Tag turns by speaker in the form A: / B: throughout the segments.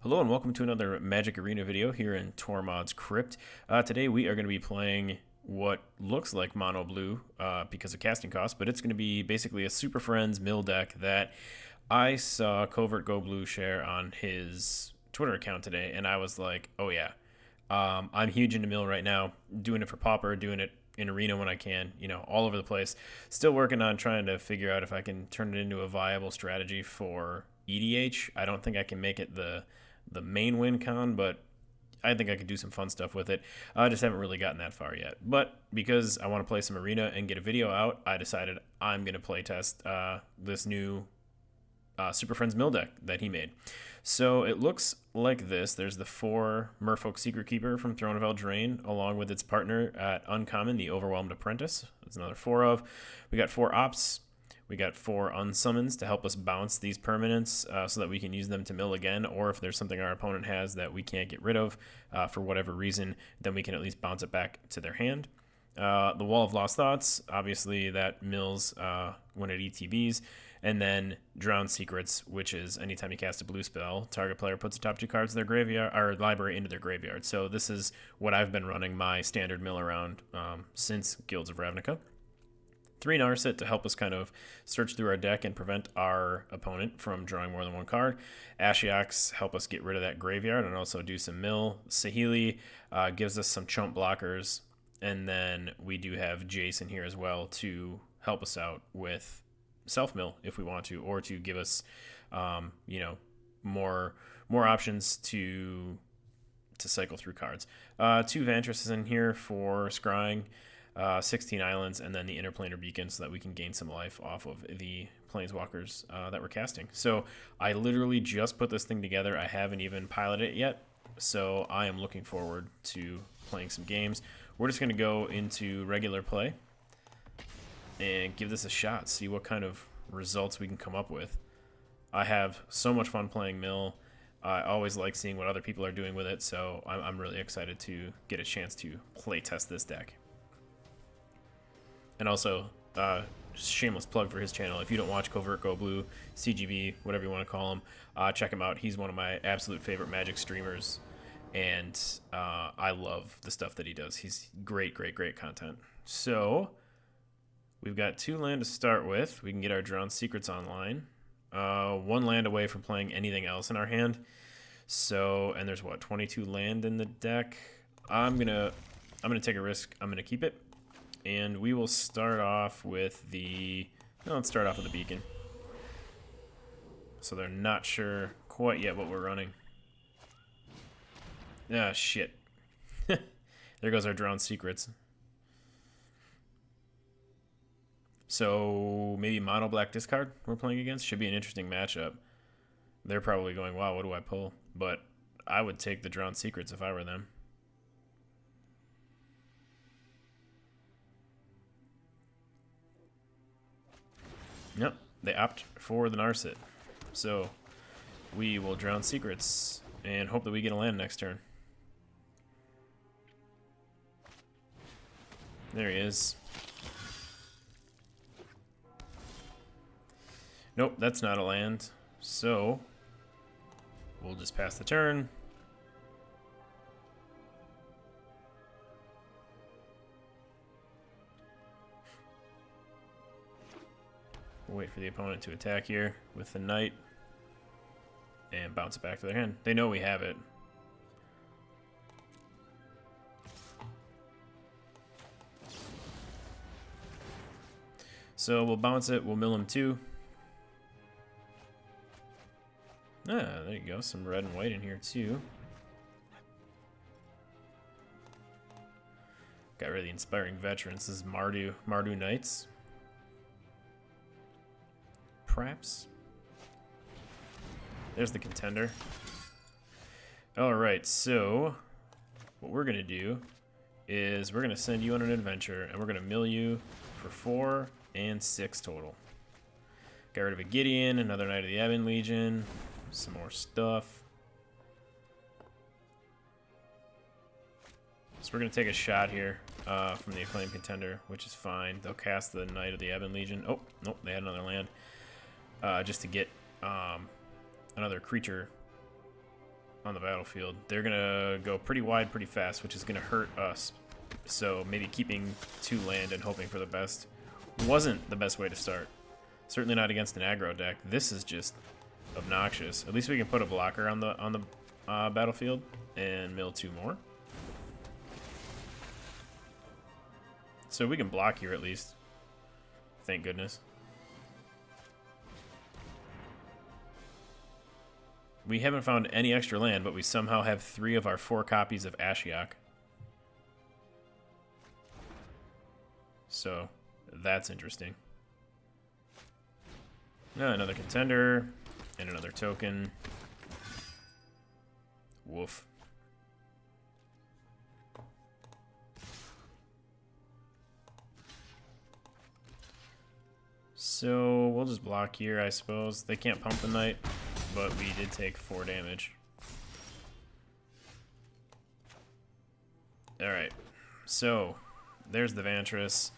A: Hello and welcome to another Magic Arena video here in Tormod's Crypt. Today we are going to be playing what looks like mono blue because of casting costs, but it's going to be basically a Superfriends mill deck that I saw CovertGoBlue share on his Twitter account today, and I was like, oh yeah, I'm huge into mill right now, doing it for Pauper, doing it in Arena when I can, you know, all over the place. Still working on trying to figure out if I can turn it into a viable strategy for EDH. I don't think I can make it the main win con, but I think I could do some fun stuff with it. I just haven't really gotten that far yet. But because I want to play some Arena and get a video out, I decided I'm going to play test this new Super Friends mill deck that he made. So it looks like this. There's the 4 Merfolk Secretkeeper from Throne of Eldraine, along with its partner at Uncommon, the Overwhelmed Apprentice. That's another 4 of. We got 4 Ops. We got 4 Unsummons to help us bounce these permanents so that we can use them to mill again, or if there's something our opponent has that we can't get rid of for whatever reason, then we can at least bounce it back to their hand. The Wall of Lost Thoughts, obviously that mills when it ETBs, and then Drowned Secrets, which is anytime you cast a blue spell, target player puts the top 2 cards of their graveyard or library into their graveyard. So this is what I've been running my standard mill around since Guilds of Ravnica. 3 Narset to help us kind of search through our deck and prevent our opponent from drawing more than 1 card. Ashioks help us get rid of that graveyard and also do some mill. Saheeli gives us some chump blockers. And then we do have Jace in here as well to help us out with self-mill if we want to, or to give us, you know, more options to cycle through cards. 2 Vantresses in here for scrying. 16 islands, and then the Interplanar Beacon so that we can gain some life off of the planeswalkers that we're casting. So I literally just put this thing together. I haven't even piloted it yet, so I am looking forward to playing some games. We're just going to go into regular play and give this a shot, see what kind of results we can come up with. I have so much fun playing mill. I always like seeing what other people are doing with it, so I'm really excited to get a chance to play test this deck. And also, shameless plug for his channel. If you don't watch CovertGoBlue, CGB, whatever you want to call him, check him out. He's one of my absolute favorite Magic streamers, and I love the stuff that he does. He's great content. So, we've got 2 land to start with. We can get our Drowned Secrets online. 1 land away from playing anything else in our hand. So, and there's what, 22 land in the deck. I'm gonna take a risk. I'm gonna keep it. And we will start off with let's start off with the Beacon. So they're not sure quite yet what we're running. Ah, shit. There goes our Drowned Secrets. So maybe mono black discard we're playing against. Should be an interesting matchup. They're probably going, wow, what do I pull? But I would take the Drowned Secrets if I were them. Yep, they opt for the Narset. So we will Drown Secrets and hope that we get a land next turn. There he is. Nope, that's not a land. So we'll just pass the turn. We'll wait for the opponent to attack here with the Knight and bounce it back to their hand. They know we have it. So we'll bounce it, we'll mill him 2. Ah, there you go, some red and white in here too. Got rid of the Inspiring Veterans. This is Mardu Knights. Perhaps. There's the contender. Alright, so what we're going to do is we're going to send you on an adventure, and we're going to mill you for 4 and 6 total. Got rid of a Gideon, another Knight of the Ebon Legion, some more stuff. So we're going to take a shot here from the Acclaimed Contender, which is fine. They'll cast the Knight of the Ebon Legion. Oh, nope, they had another land. Just to get another creature on the battlefield. They're gonna go pretty wide pretty fast, which is gonna hurt us. So maybe keeping 2 land and hoping for the best wasn't the best way to start. Certainly not against an aggro deck. This is just obnoxious. At least we can put a blocker on the battlefield and mill 2 more. So we can block here at least. Thank goodness. We haven't found any extra land, but we somehow have 3 of our 4 copies of Ashiok. So that's interesting. Another contender and another token. Woof. So we'll just block here, I suppose. They can't pump the knight, but we did take 4 damage. Alright, so there's the Vantress.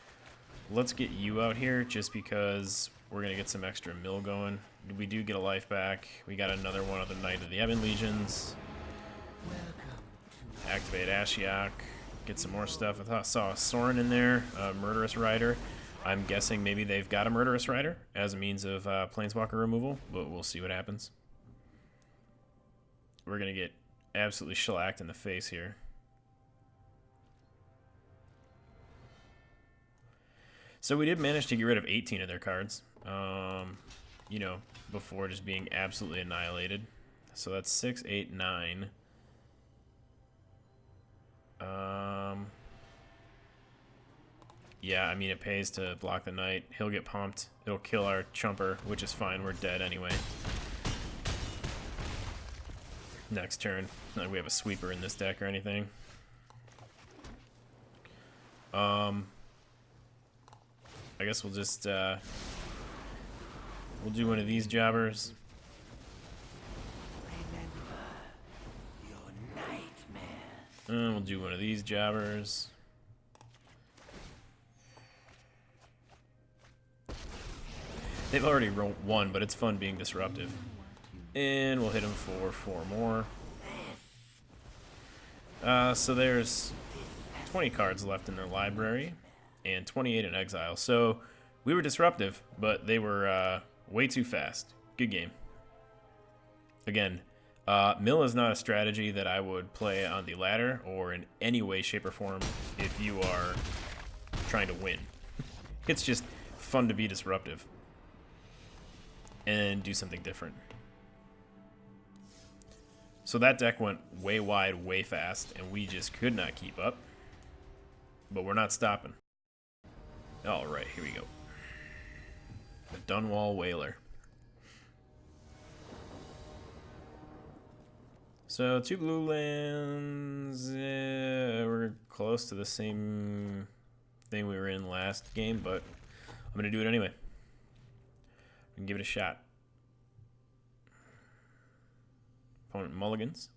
A: Let's get you out here just because we're going to get some extra mill going. We do get a life back. We got another one of the Knight of the Ebon Legions. Activate Ashiok. Get some more stuff. I saw a Sorin in there, a Murderous Rider. I'm guessing maybe they've got a Murderous Rider as a means of Planeswalker removal, but we'll see what happens. We're going to get absolutely shellacked in the face here. So we did manage to get rid of 18 of their cards, you know, before just being absolutely annihilated. So that's 6, 8, 9. Yeah, I mean, it pays to block the knight. He'll get pumped. It'll kill our chumper, which is fine. We're dead anyway. Next turn. Not like we have a sweeper in this deck or anything. I guess we'll just, we'll do one of these jobbers. And we'll do one of these jobbers. They've already won, but it's fun being disruptive. And we'll hit them for 4 more. So there's 20 cards left in their library and 28 in exile. So we were disruptive, but they were way too fast. Good game. Again, mill is not a strategy that I would play on the ladder or in any way, shape, or form if you are trying to win. It's just fun to be disruptive and do something different. So that deck went way wide, way fast, and we just could not keep up. But we're not stopping. Alright, here we go. The Dunwall Whaler. So 2 blue lands. We're close to the same thing we were in last game, but I'm going to do it anyway. We can give it a shot. Opponent mulligans.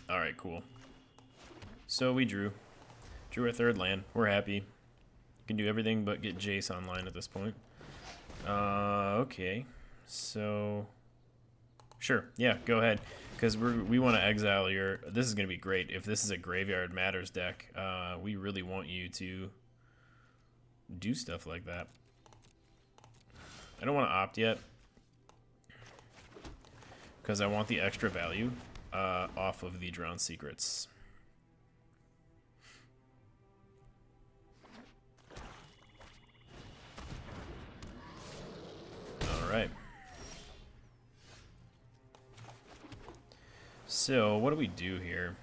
A: Alright, cool. So we drew our 3rd land. We're happy. Can do everything but get Jace online at this point. Okay. So sure, yeah, go ahead. Because we want to exile your... This is going to be great. If this is a Graveyard Matters deck, we really want you to do stuff like that. I don't want to opt yet, because I want the extra value off of the Drawn Secrets. Alright. So, what do we do here?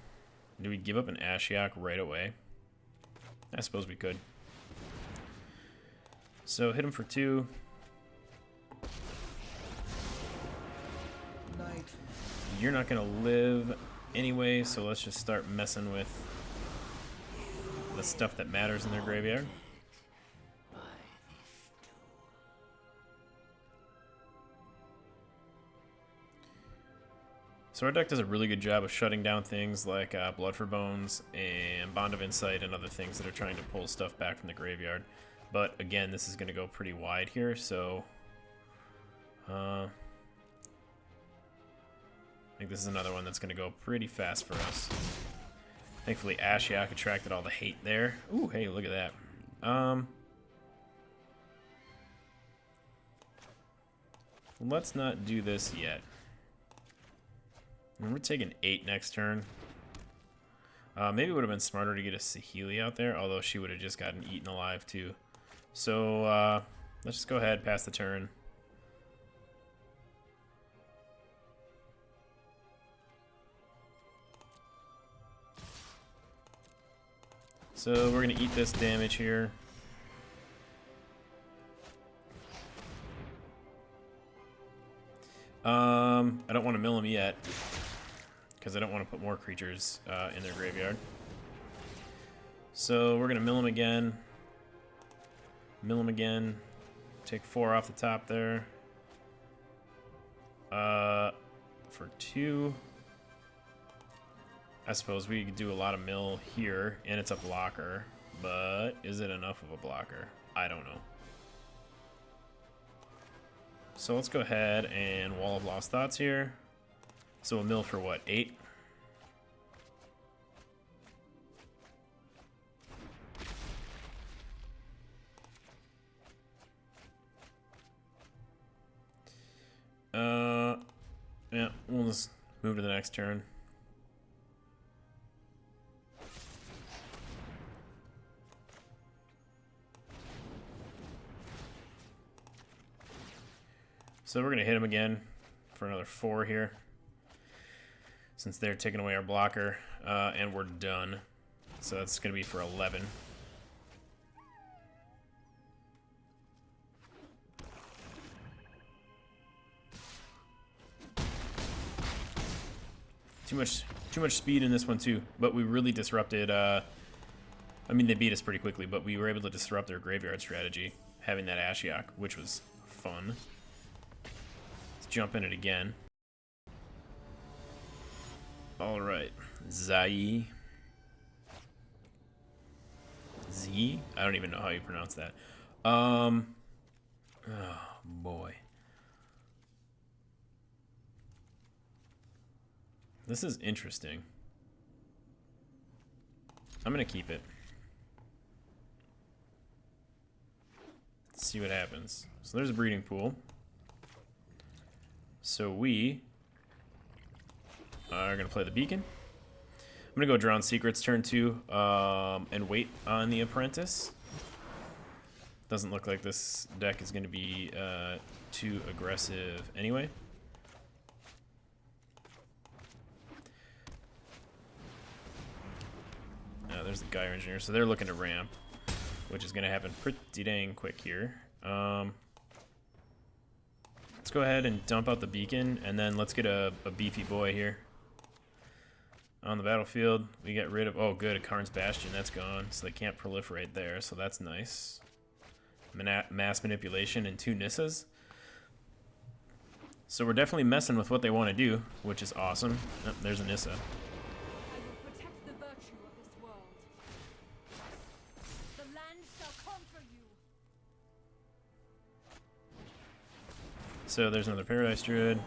A: Do we give up an Ashiok right away? I suppose we could. So, hit him for 2. You're not going to live anyway, so let's just start messing with the stuff that matters in their graveyard. So our deck does a really good job of shutting down things like Blood for Bones and Bond of Insight and other things that are trying to pull stuff back from the graveyard. But again, this is going to go pretty wide here, so... think this is another one that's going to go pretty fast for us. Thankfully, Ashiok attracted all the hate there. Ooh, hey, look at that. Let's not do this yet. And we're taking 8 next turn. Maybe it would have been smarter to get a Saheeli out there, although she would have just gotten eaten alive too. So let's just go ahead, pass the turn. So we're gonna eat this damage here. I don't want to mill him yet, because I don't want to put more creatures in their graveyard. So we're gonna mill him again. Mill him again. Take 4 off the top there. For 2. I suppose we could do a lot of mill here, and it's a blocker, but is it enough of a blocker? I don't know. So let's go ahead and Wall of Lost Thoughts here. So we'll mill for what, 8? Yeah, we'll just move to the next turn. So we're going to hit him again for another 4 here, since they're taking away our blocker, and we're done. So that's going to be for 11. Too much speed in this one too, but we really disrupted. I mean, they beat us pretty quickly, but we were able to disrupt their graveyard strategy, having that Ashiok, which was fun. Jump in it again. All right, Zai. Z? I don't even know how you pronounce that. Oh boy. This is interesting. I'm gonna keep it. Let's see what happens. So there's a breeding pool. So we are going to play the Beacon. I'm going to go Drawn Secrets turn 2 and wait on the Apprentice. Doesn't look like this deck is going to be too aggressive anyway. There's the Gyre Engineer. So they're looking to ramp, which is going to happen pretty dang quick here. Let's go ahead and dump out the Beacon, and then let's get a beefy boy here. On the battlefield, we get rid of... Oh, good, a Karn's Bastion. That's gone, so they can't proliferate there, so that's nice. Mass Manipulation and 2 Nissas. So we're definitely messing with what they want to do, which is awesome. Oh, there's a Nissa. So there's another Paradise Druid.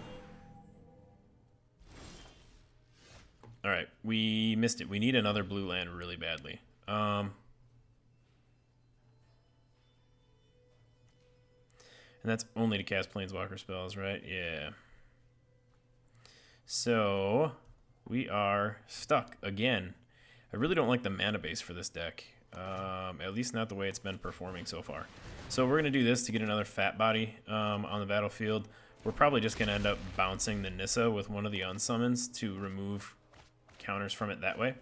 A: Alright, we missed it. We need another blue land really badly. And that's only to cast Planeswalker spells, right? Yeah. So we are stuck again. I really don't like the mana base for this deck. At least not the way it's been performing so far. So we're going to do this to get another fat body on the battlefield. We're probably just going to end up bouncing the Nissa with one of the Unsummons to remove counters from it that way.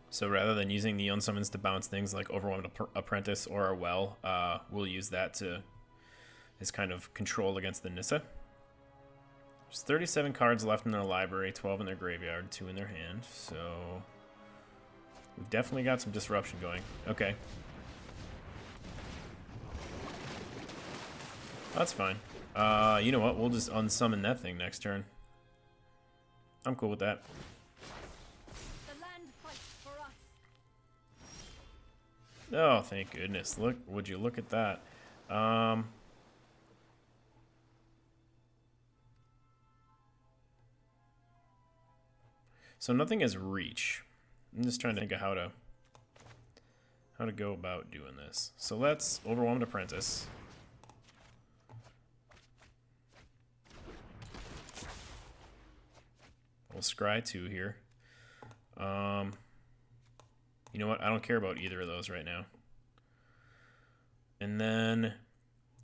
A: So rather than using the Unsummons to bounce things like Overwhelmed Apprentice or our Well, we'll use that to as kind of control against the Nissa. There's 37 cards left in their library, 12 in their graveyard, 2 in their hand, so we've definitely got some disruption going. Okay. That's fine. You know what? We'll just unsummon that thing next turn. I'm cool with that.
B: The land fights for us.
A: Oh, thank goodness. Look, would you look at that? So nothing has reach. I'm just trying to think of how to go about doing this. So let's Overwhelmed Apprentice. We'll scry 2 here. You know what? I don't care about either of those right now. And then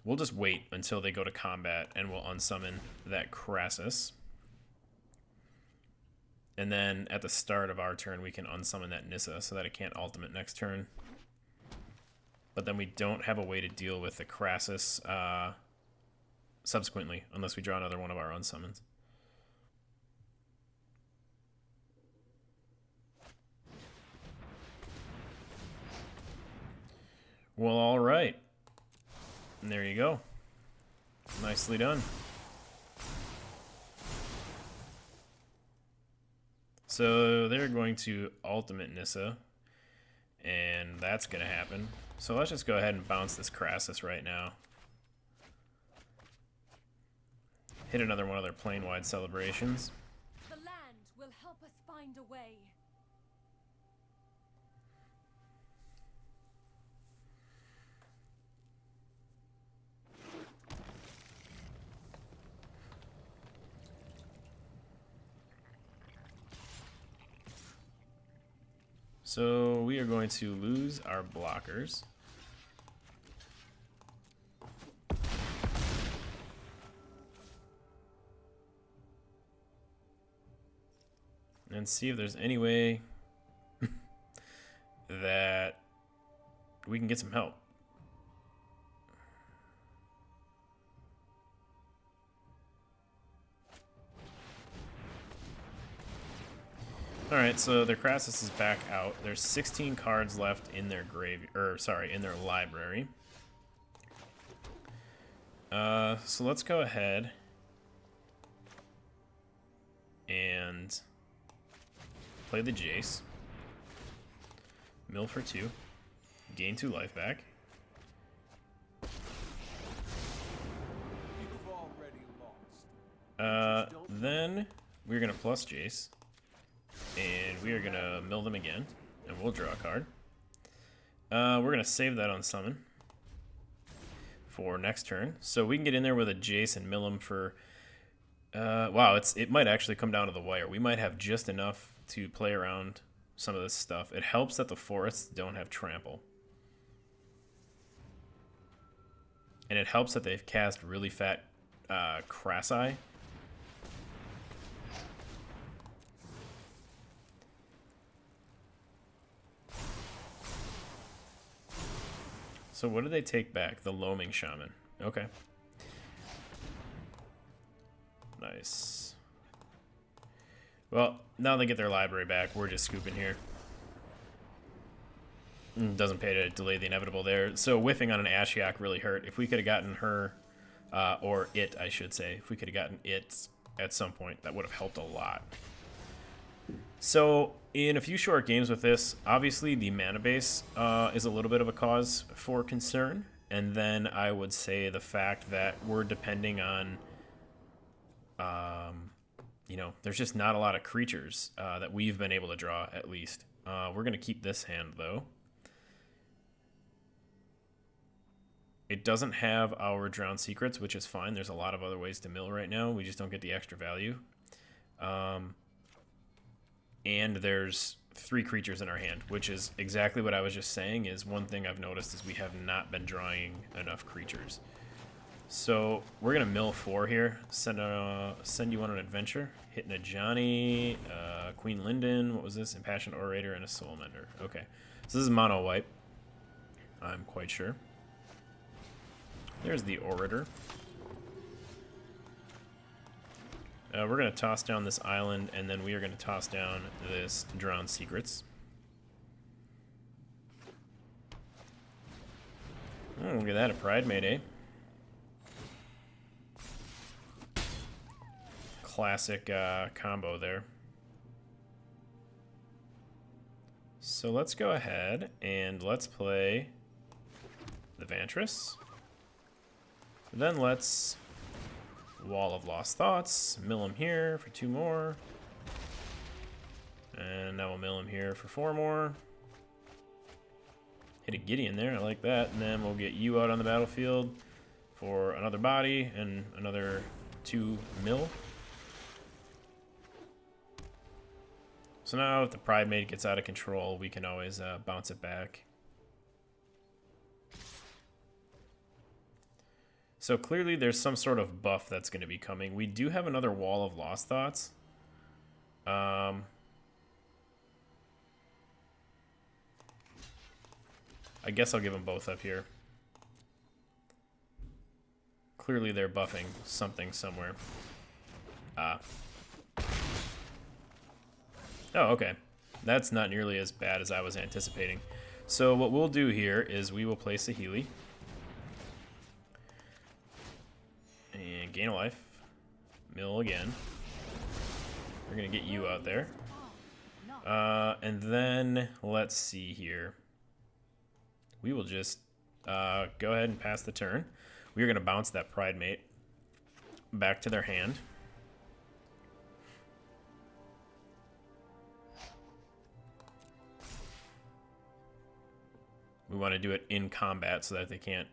A: we'll just wait until they go to combat, and we'll unsummon that Crassus. And then at the start of our turn, we can unsummon that Nissa so that it can't ultimate next turn. But then we don't have a way to deal with the Crassus subsequently, unless we draw another one of our unsummons. Well, all right. And there you go. Nicely done. So they're going to ultimate Nissa, and that's going to happen. So let's just go ahead and bounce this Crassus right now. Hit another one of their plane-wide celebrations.
B: The land will help us find a way.
A: So we are going to lose our blockers. And see if there's any way that we can get some help. Alright, so their Crassus is back out. There's 16 cards left in their in their library. So let's go ahead and play the Jace. Mill for 2. Gain 2 life back. Then we're gonna plus Jace. And we are going to mill them again, and we'll draw a card. We're going to save that Unsummon for next turn. So we can get in there with a Jace and mill him for... wow, it might actually come down to the wire. We might have just enough to play around some of this stuff. It helps that the forests don't have trample. And it helps that they've cast really fat Crassi. So what did they take back? The Loaming Shaman. Okay. Nice. Well, now they get their library back. We're just scooping here. Doesn't pay to delay the inevitable there. So whiffing on an Ashiok really hurt. If we could have gotten her, or it, I should say. If we could have gotten it at some point, that would have helped a lot. So in a few short games with this, obviously the mana base is a little bit of a cause for concern. And then I would say the fact that we're depending on, you know, there's just not a lot of creatures that we've been able to draw, at least. We're going to keep this hand, though. It doesn't have our Drowned Secrets, which is fine. There's a lot of other ways to mill right now. We just don't get the extra value. And there's 3 creatures in our hand, which is exactly what I was just saying. Is one thing I've noticed is we have not been drawing enough creatures. So we're gonna mill 4 here. Send you on an adventure. Hitting a Johnny, Queen Linden. What was this? Impassioned Orator and a Soul Mender. Okay, so this is mono white. I'm quite sure. There's the Orator. We're going to toss down this island, and then we are going to toss down this Drowned Secrets. Oh, look at that, a Pride Mate, eh? Classic combo there. So let's go ahead and let's play the Vantress. Then let's Wall of Lost Thoughts, mill him here for 2 more. And now we'll mill him here for 4 more. Hit a Gideon there, I like that. And then we'll get you out on the battlefield for another body and another 2 mill. So now if the Pride Mate gets out of control, we can always bounce it back. So clearly there's some sort of buff that's going to be coming. We do have another Wall of Lost Thoughts. I guess I'll give them both up here. Clearly they're buffing something somewhere. Oh, okay. That's not nearly as bad as I was anticipating. So what we'll do here is we will play Saheeli. And gain a life. Mill again. We're going to get you out there. And then, let's see here. We will just go ahead and pass the turn. We're going to bounce that Pride Mate back to their hand. We want to do it in combat so that they can't,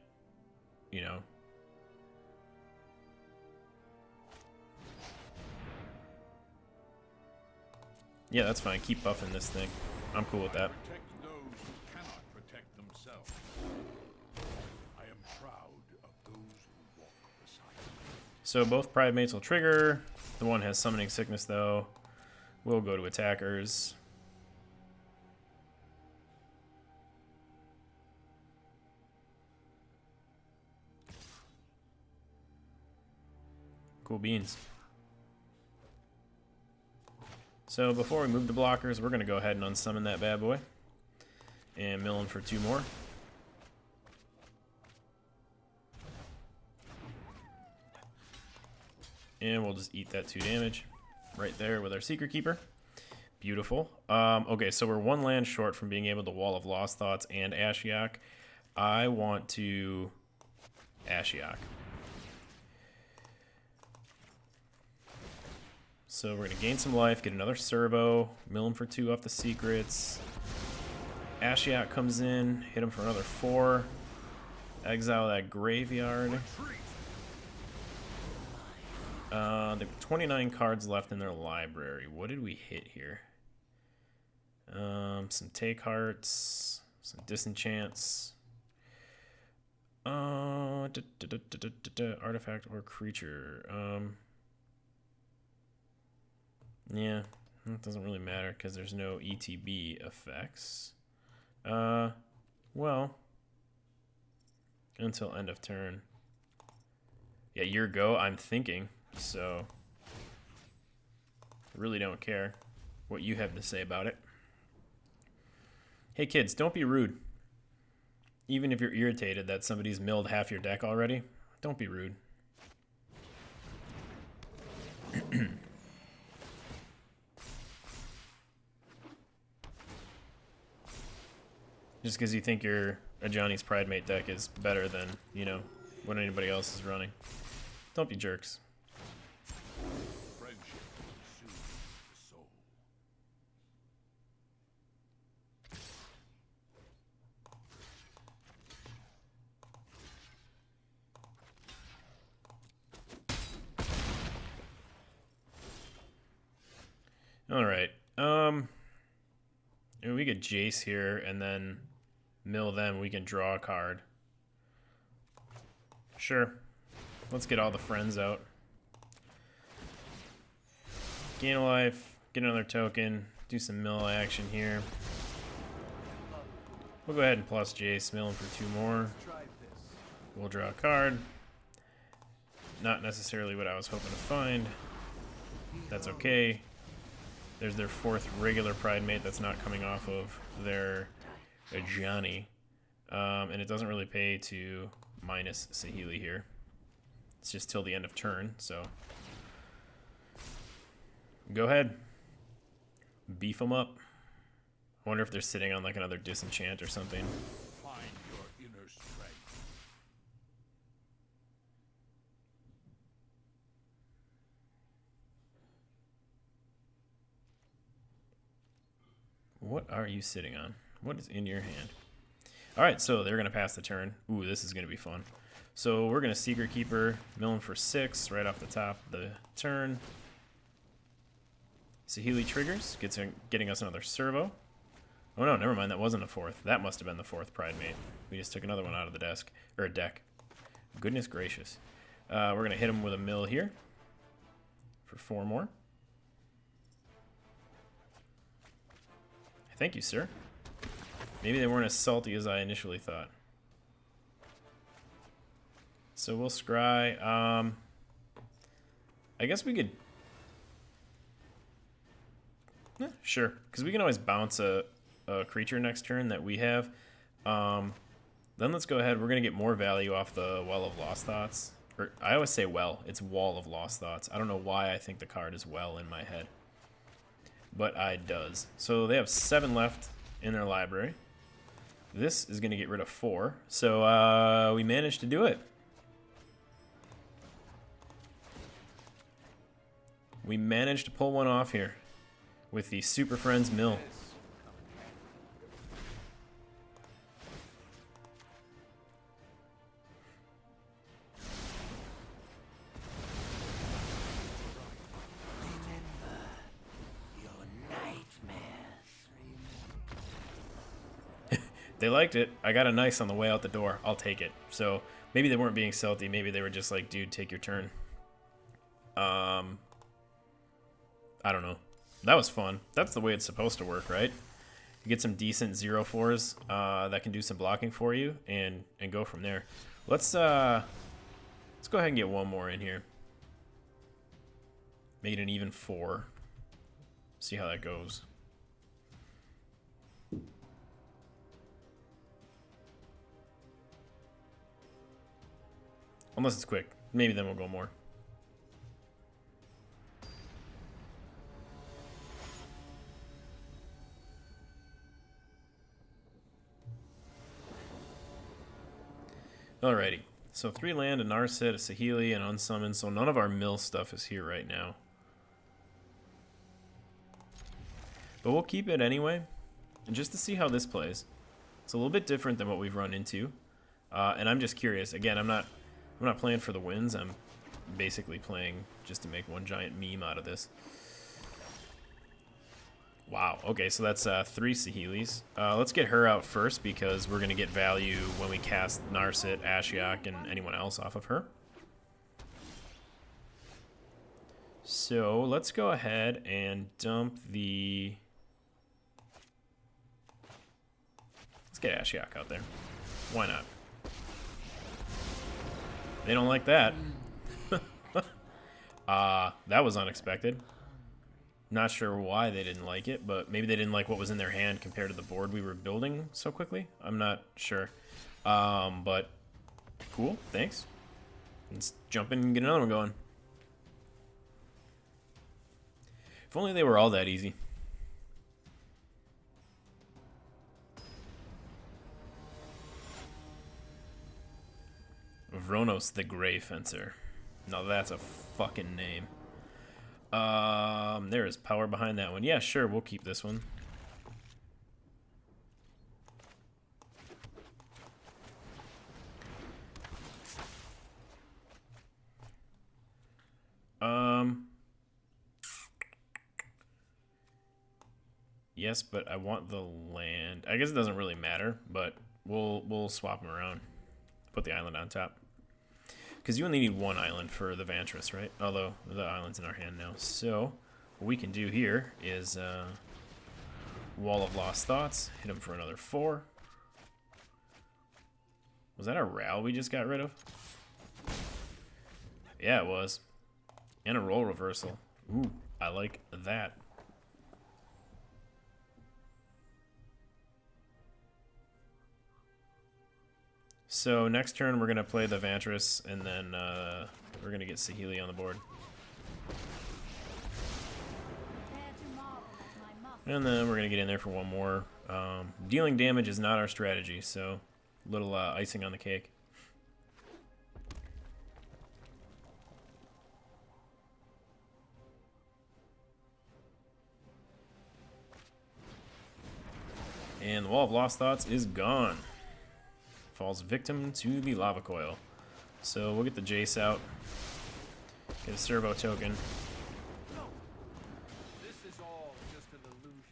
A: you know. Yeah, that's fine. Keep buffing this thing. I'm cool with that.
C: Protect those who cannot protect themselves. I am proud of those who walk beside me.
A: So both Pride Mates will trigger. The one has Summoning Sickness, though. We'll go to attackers. Cool beans. So before we move to blockers, we're going to go ahead and unsummon that bad boy. And mill him for 2 more. And we'll just eat that 2 damage right there with our Secretkeeper. Beautiful. Okay, so we're 1 land short from being able to Wall of Lost Thoughts and Ashiok. I want to Ashiok. So we're going to gain some life, get another servo, mill him for 2 off the secrets. Ashiok comes in, hit him for another 4. Exile that graveyard. They've got 29 cards left in their library. What did we hit here? Some Take Hearts, some Disenchants. Artifact or creature. Yeah, that doesn't really matter because there's no ETB effects. Well, until end of turn. Yeah, your go, I'm thinking, so really don't care what you have to say about it. Hey kids, don't be rude. Even if you're irritated that somebody's milled half your deck already, don't be rude. Just because you think your Ajani's Pride Mate deck is better than, you know, what anybody else is running. Don't be jerks.
C: Friendship soothes the soul.
A: All right. We get Jace here and then mill them. We can draw a card. Sure. Let's get all the friends out. Gain a life. Get another token. Do some mill action here. We'll go ahead and plus Jace. Mill him for 2 more. We'll draw a card. Not necessarily what I was hoping to find. That's okay. There's their 4th regular Pride Mate that's not coming off of their Ajani. And it doesn't really pay to minus Saheeli here. It's just till the end of turn, so go ahead. Beef them up. I wonder if they're sitting on like another disenchant or something.
C: Find your inner strength.
A: What are you sitting on? What is in your hand? All right, so they're going to pass the turn. Ooh, this is going to be fun. So we're going to Secretkeeper, mill him for 6 right off the top of the turn. Saheeli triggers, getting us another servo. Oh no, never mind, that wasn't a 4th. That must have been the 4th Pride Mate. We just took another one out of the desk, or deck. Goodness gracious. We're going to hit him with a mill here for 4 more. Thank you, sir. Maybe they weren't as salty as I initially thought. So we'll scry. I guess we could... sure, because we can always bounce a creature next turn that we have. Then let's go ahead. We're going to get more value off the Well of Lost Thoughts. Or, I always say well. It's Wall of Lost Thoughts. I don't know why I think the card is well in my head. But it does. So they have 7 left in their library. This is going to get rid of 4. So we managed to do it. We managed to pull one off here with the Superfriends mill. They liked it. I got a nice on the way out the door. I'll take it. So maybe they weren't being salty. Maybe they were just like, dude, take your turn. I don't know. That was fun. That's the way it's supposed to work, right? You get some decent 0/4s that can do some blocking for you and go from there. Let's go ahead and get one more in here. Make it an even 4. See how that goes. Unless it's quick. Maybe then we'll go more. Alrighty. So 3 land, a Narset, a Saheeli, and Unsummon. So none of our mill stuff is here right now. But we'll keep it anyway. And just to see how this plays. It's a little bit different than what we've run into. And I'm just curious. Again, I'm not playing for the wins. I'm basically playing just to make one giant meme out of this. Wow. Okay, so that's 3 Saheelis. Let's get her out first because we're going to get value when we cast Narset, Ashiok, and anyone else off of her. So let's go ahead and dump the... Let's get Ashiok out there. Why not? They don't like that. That was unexpected. Not sure why they didn't like it, but maybe they didn't like what was in their hand compared to the board we were building so quickly. I'm not sure. But cool, thanks. Let's jump in and get another one going. If only they were all that easy. Vronos the Grey Fencer. Now that's a fucking name. There is power behind that one. Yeah, sure, we'll keep this one. Yes, but I want the land. I guess it doesn't really matter, but we'll swap them around. Put the island on top. Because you only need 1 island for the Vantress, right? Although the island's in our hand now. So what we can do here is Wall of Lost Thoughts. Hit him for another 4. Was that a Ral we just got rid of? Yeah, it was. And a role reversal. Ooh, I like that. So next turn we're going to play the Vantress, and then we're going to get Saheeli on the board. And then we're going to get in there for one more Dealing damage is not our strategy, so little icing on the cake. And the Wall of Lost Thoughts is gone. Falls victim to the lava coil. So we'll get the Jace out. Get a servo token.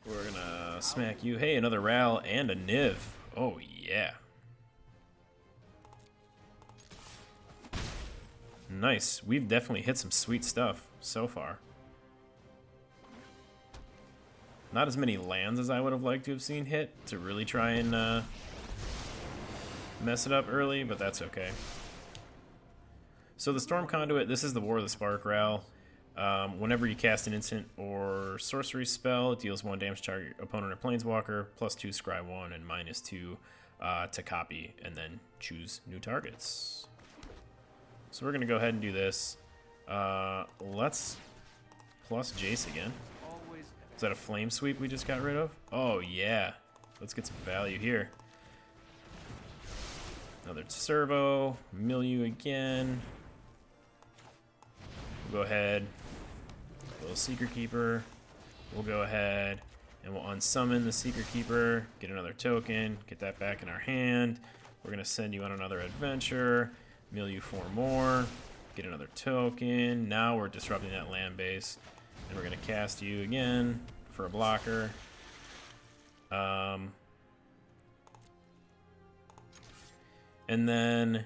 A: We're gonna smack you. Hey, another Ral and a Niv. Oh yeah. Nice. We've definitely hit some sweet stuff so far. Not as many lands as I would have liked to have seen hit to really try and mess it up early, but that's okay. So the Storm Conduit, this is the War of the Spark Ral. Whenever you cast an instant or sorcery spell, it deals 1 damage to target opponent or planeswalker, +2 scry 1, and -2 to copy, and then choose new targets. So we're going to go ahead and do this. Let's plus Jace again. Is that a flame sweep we just got rid of? Oh yeah. Let's get some value here. Another servo. Mill you again. We'll go ahead. A little Secretkeeper. We'll go ahead and we'll unsummon the Secretkeeper. Get another token. Get that back in our hand. We're going to send you on another adventure. Mill you 4 more. Get another token. Now we're disrupting that land base. And we're going to cast you again for a blocker. And then,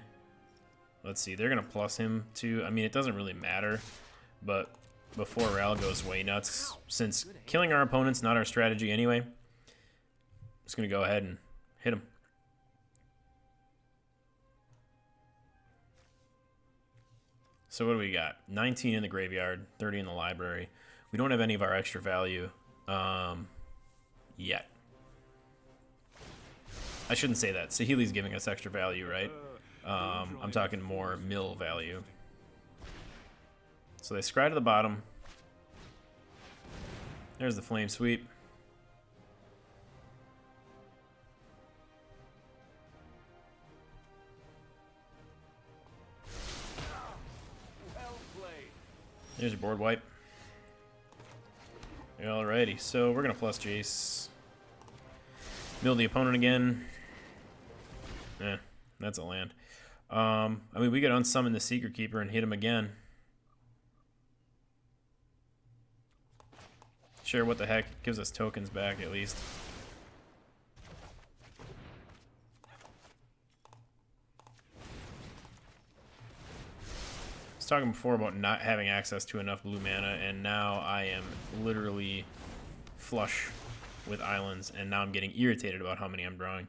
A: let's see, they're going to plus him too. I mean, it doesn't really matter, but before Ral goes way nuts, since killing our opponent's not our strategy anyway, I'm just going to go ahead and hit him. So what do we got? 19 in the graveyard, 30 in the library. We don't have any of our extra value yet. I shouldn't say that. Saheeli's giving us extra value, right? I'm talking more mill value. So they scry to the bottom. There's the flame sweep. There's your board wipe. Alrighty, so we're gonna plus Jace. Mill the opponent again. That's a land. I mean, we could unsummon the Secretkeeper and hit him again. Sure, what the heck. Gives us tokens back at least. I was talking before about not having access to enough blue mana, and now I am literally flush with islands, and now I'm getting irritated about how many I'm drawing.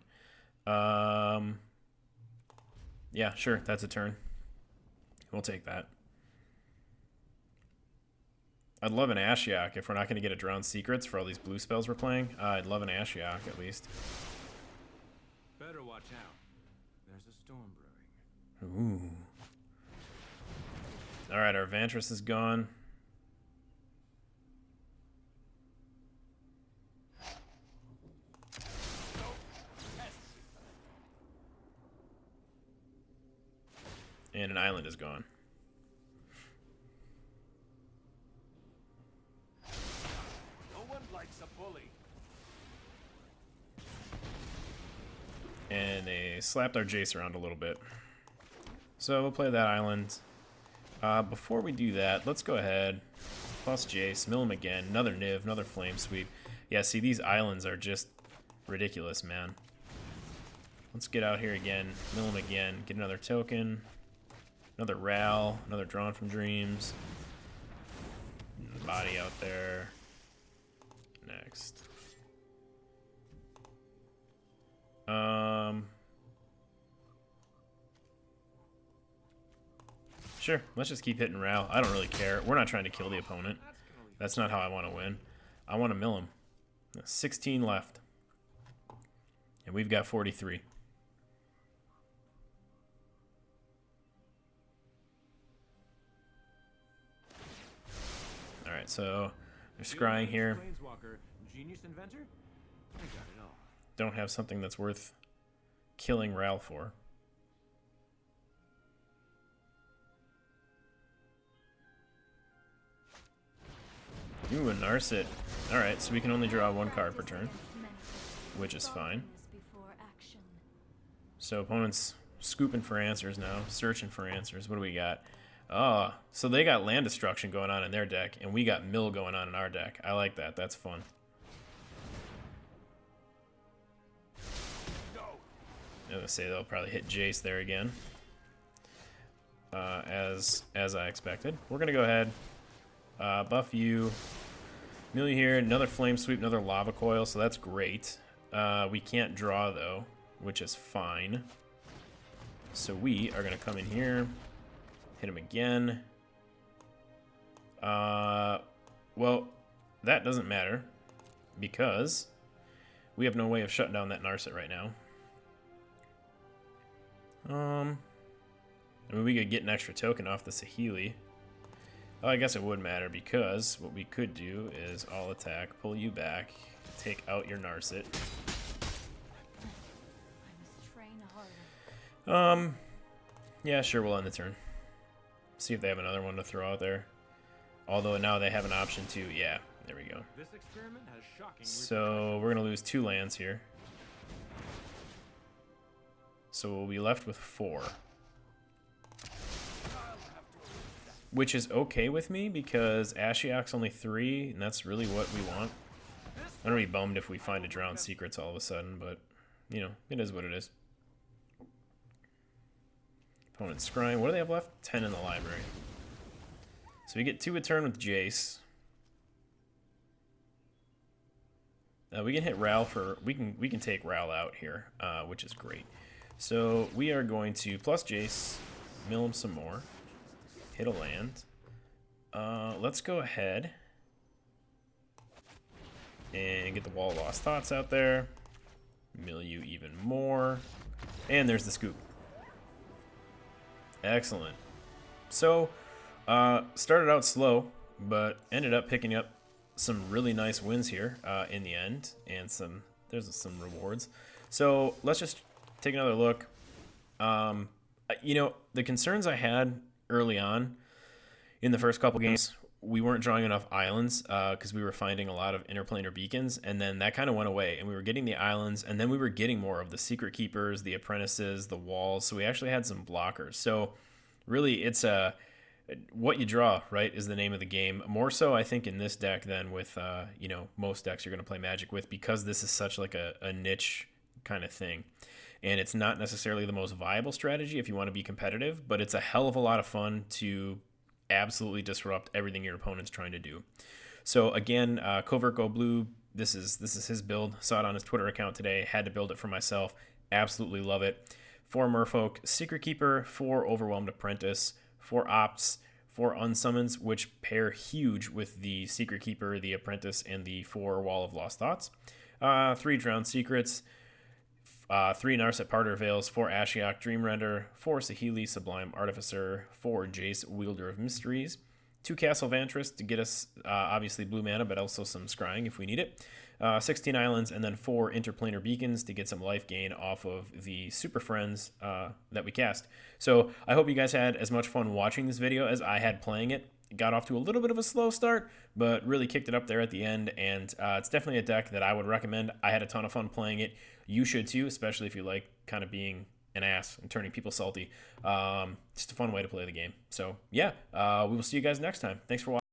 A: Yeah, sure, that's a turn. We'll take that. I'd love an Ashiok if we're not going to get a Drowned Secrets for all these blue spells we're playing. I'd love an Ashiok at least.
D: Better watch out. There's a storm brewing.
A: Ooh. Alright, our Vantress is gone. And an island is gone.
C: No one likes a bully.
A: And they slapped our Jace around a little bit. So we'll play that island. Before we do that, let's go ahead. Plus Jace, mill him again. Another Niv, another Flame Sweep. Yeah, see, these islands are just ridiculous, man. Let's get out here again. Mill him again. Get another token. Another Ral. Another Drawn from Dreams. Body out there. Next. Sure, let's just keep hitting Ral. I don't really care. We're not trying to kill the opponent. That's not how I want to win. I want to mill him. 16 left. And we've got 43. Alright, so they're scrying here.
D: Planeswalker, genius inventor? I got it all.
A: don't have something that's worth killing Ral for. Ooh, a Narset. Alright, so we can only draw one card per turn, which is fine. So opponent's scooping for answers now, searching for answers. What do we got? Oh, so they got land destruction going on in their deck, and we got mill going on in our deck. I like that. That's fun. I was gonna say they'll probably hit Jace there again, as I expected. We're gonna go ahead, buff you, mill you here. Another flame sweep, another lava coil. So that's great. We can't draw though, which is fine. So we are gonna come in here, hit him again. Well, that doesn't matter because we have no way of shutting down that Narset right now. I mean, we could get an extra token off the Saheeli. Oh, I guess it would matter because what we could do is all attack, pull you back, take out your Narset. Yeah, sure, we'll end the turn. See if they have another one to throw out there. Although now they have an option to, yeah, there we go.
D: This experiment has shocking
A: So we're gonna lose 2 lands here. So we'll be left with 4. Which is okay with me because Ashiok's only 3, and that's really what we want. I'm gonna be bummed if we find a Drowned Secrets all of a sudden, but, you know, it is what it is. Opponent's scrying. What do they have left? 10 in the library. So we get 2 a turn with Jace. We can hit Ral for... We can take Ral out here, which is great. So we are going to plus Jace, mill him some more, hit a land. Let's go ahead and get the Wall of Lost Thoughts out there. Mill you even more. And there's the scoop. Excellent. So, started out slow, but ended up picking up some really nice wins here in the end, and there's some rewards. So let's just take another look. You know, the concerns I had early on in the first couple games, we weren't drawing enough islands because we were finding a lot of Interplanar Beacons, and then that kind of went away, and we were getting the islands, and then we were getting more of the Secret Keepers, the Apprentices, the Walls, so we actually had some blockers. So really, it's what you draw, right, is the name of the game. More so, I think, in this deck than with, you know, most decks you're going to play Magic with, because this is such like a niche kind of thing. And it's not necessarily the most viable strategy if you want to be competitive, but it's a hell of a lot of fun to absolutely disrupt everything your opponent's trying to do. So again, CovertGoBlue, this is his build. Saw it on his Twitter account today. Had to build it for myself. Absolutely love it. 4 Merfolk Secretkeeper, 4 Overwhelmed Apprentice, 4 Opts, 4 Unsummons, which pair huge with the Secretkeeper, the Apprentice, and the 4 Wall of Lost Thoughts. 3 Drowned Secrets, 3 Narset Parter Veils, 4 Ashiok Dreamrender, 4 Saheeli Sublime Artificer, 4 Jace Wielder of Mysteries, 2 Castle Vantress to get us obviously blue mana, but also some scrying if we need it, 16 Islands, and then 4 Interplanar Beacons to get some life gain off of the Superfriends that we cast. So I hope you guys had as much fun watching this video as I had playing it. Got off to a little bit of a slow start, but really kicked it up there at the end, and it's definitely a deck that I would recommend. I had a ton of fun playing it. You should too, especially if you like kind of being an ass and turning people salty. Just a fun way to play the game. So yeah, we will see you guys next time. Thanks for watching.